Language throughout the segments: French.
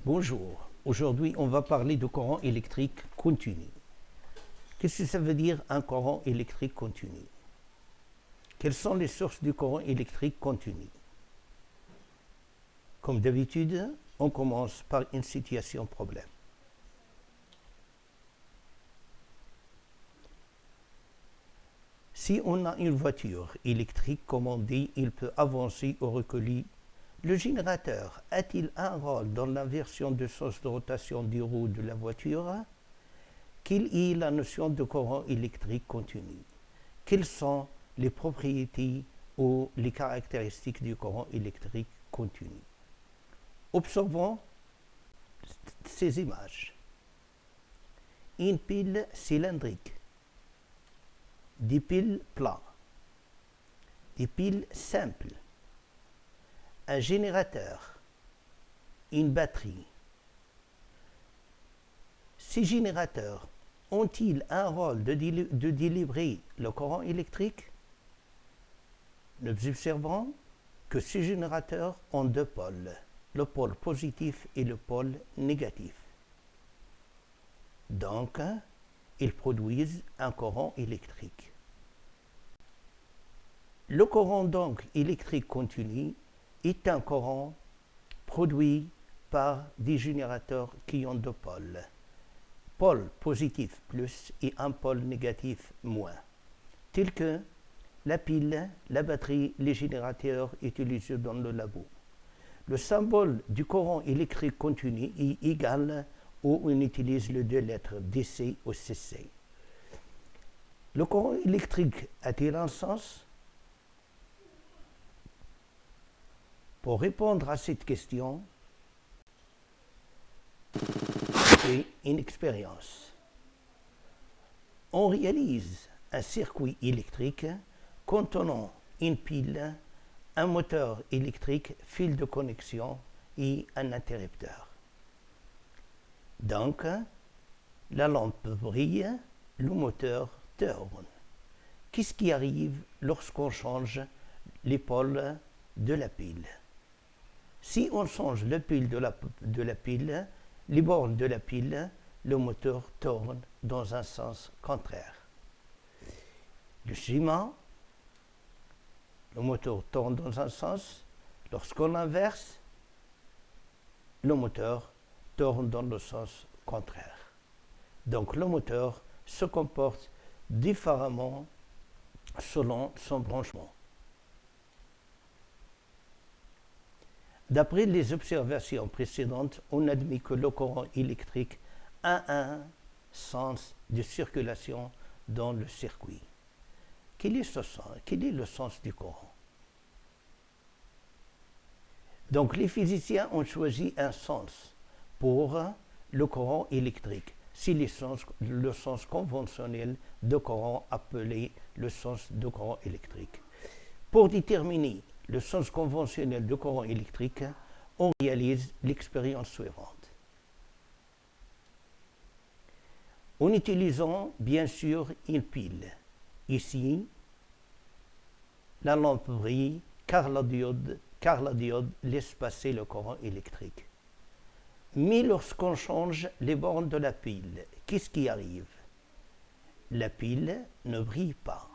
Bonjour, aujourd'hui on va parler de courant électrique continu. Qu'est-ce que ça veut dire un courant électrique continu? Quelles sont les sources du courant électrique continu? Comme d'habitude, on commence par une situation problème. Si on a une voiture électrique, comme on dit, il peut avancer ou reculer. Le générateur a-t-il un rôle dans l'inversion du sens de rotation des roues de la voiture? Quelle est la notion de courant électrique continu? Quelles sont les propriétés ou les caractéristiques du courant électrique continu? Observons ces images. Une pile cylindrique, des piles plats, des piles simples, un générateur, une batterie. Ces générateurs ont-ils un rôle de délivrer le courant électrique? Nous observons que ces générateurs ont deux pôles, le pôle positif et le pôle négatif. Donc, ils produisent un courant électrique. Le courant donc électrique continu est un courant produit par des générateurs qui ont deux pôles, pôle positif plus et un pôle négatif moins, tels que la pile, la batterie, les générateurs utilisés dans le labo. Le symbole du courant électrique continu est égal où on utilise les deux lettres DC ou CC. Le courant électrique a-t-il un sens? Pour répondre à cette question, c'est une expérience. On réalise un circuit électrique contenant une pile, un moteur électrique, fil de connexion et un interrupteur. Donc, la lampe brille, le moteur tourne. Qu'est-ce qui arrive lorsqu'on change les pôles de la pile? Si on change le pile de la pile, les bornes de la pile, le moteur tourne dans un sens contraire. Le schéma, le moteur tourne dans un sens. Lorsqu'on inverse, le moteur tourne dans le sens contraire. Donc le moteur se comporte différemment selon son branchement. D'après les observations précédentes, on admet que le courant électrique a un sens de circulation dans le circuit. Quel est ce sens? Quel est le sens du courant? Donc les physiciens ont choisi un sens pour le courant électrique. C'est le sens conventionnel de courant appelé le sens de courant électrique. Pour déterminer le sens conventionnel de courant électrique, on réalise l'expérience suivante. En utilisant bien sûr une pile. Ici, la lampe brille car la diode laisse passer le courant électrique. Mais lorsqu'on change les bornes de la pile, qu'est-ce qui arrive? La pile ne brille pas,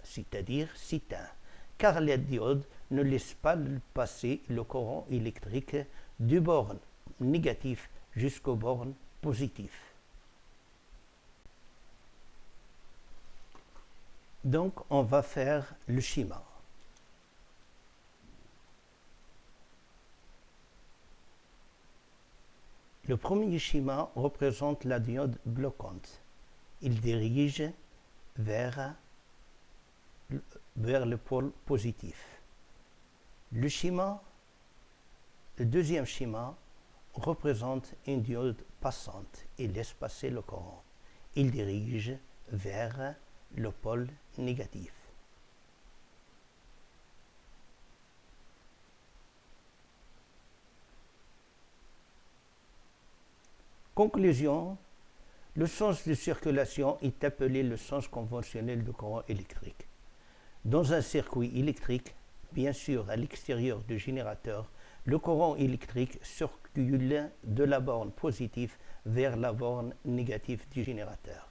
c'est-à-dire s'éteint, car la diode ne laisse pas passer le courant électrique du borne négatif jusqu'au borne positif. Donc, on va faire le schéma. Le premier schéma représente la diode bloquante. Il dirige vers le pôle positif. Le deuxième schéma représente une diode passante. Il laisse passer le courant. Il dirige vers le pôle négatif. Conclusion, le sens de circulation est appelé le sens conventionnel du courant électrique. Dans un circuit électrique, bien sûr à l'extérieur du générateur, le courant électrique circule de la borne positive vers la borne négative du générateur.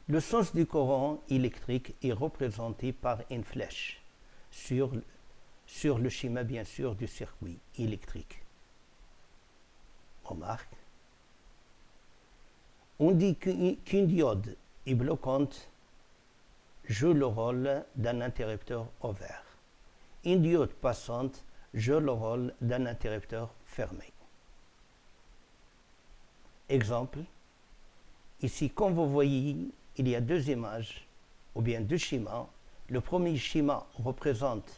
Le sens du courant électrique est représenté par une flèche sur le schéma, bien sûr, du circuit électrique. Remarque, on dit qu'une diode est bloquante joue le rôle d'un interrupteur ouvert. Une diode passante joue le rôle d'un interrupteur fermé. Exemple, ici, comme vous voyez, il y a deux images, ou bien deux schémas. Le premier schéma représente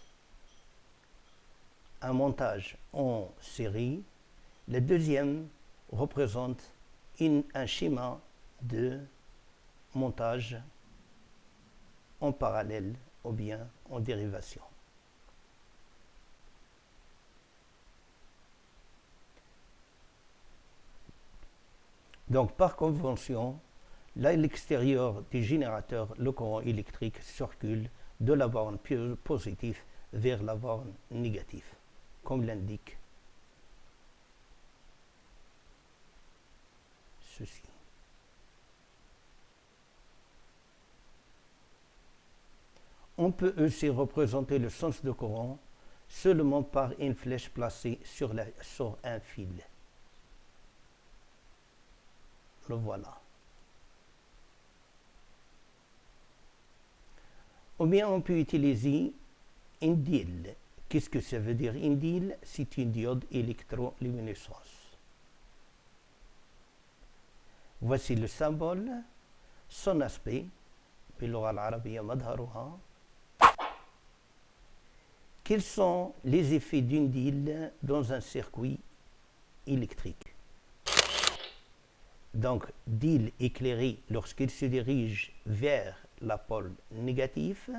un montage en série. Le deuxième représente un schéma de montage en parallèle ou bien en dérivation. Donc, par convention, là, à l'extérieur du générateur, le courant électrique circule de la borne positive vers la borne négative, comme l'indique ceci. On peut aussi représenter le sens de courant seulement par une flèche placée sur un fil. Le voilà. Ou bien on peut utiliser une dyle. Qu'est-ce que ça veut dire une dyle? C'est une diode électroluminescence. Voici le symbole, son aspect. باللغة العربية مظهرها. Quels sont les effets d'une dyle dans un circuit électrique? Donc, dyle éclairé lorsqu'il se dirige vers la pôle négative,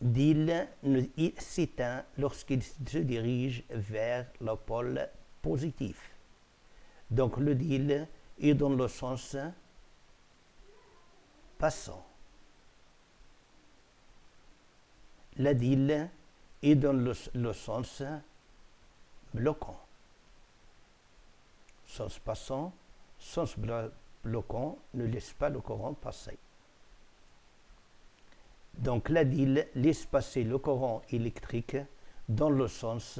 dyle s'éteint lorsqu'il se dirige vers la pôle positif. Donc, le dyle est dans le sens passant. La dyle est dans le sens bloquant. Sens passant, sens bloquant ne laisse pas le courant passer. Donc la dyle laisse passer le courant électrique dans le sens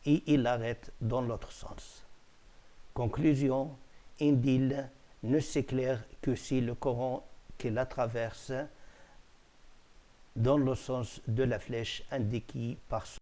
et il l'arrête dans l'autre sens. Conclusion, une dyle ne s'éclaire que si le courant qui la traverse dans le sens de la flèche indiquée par son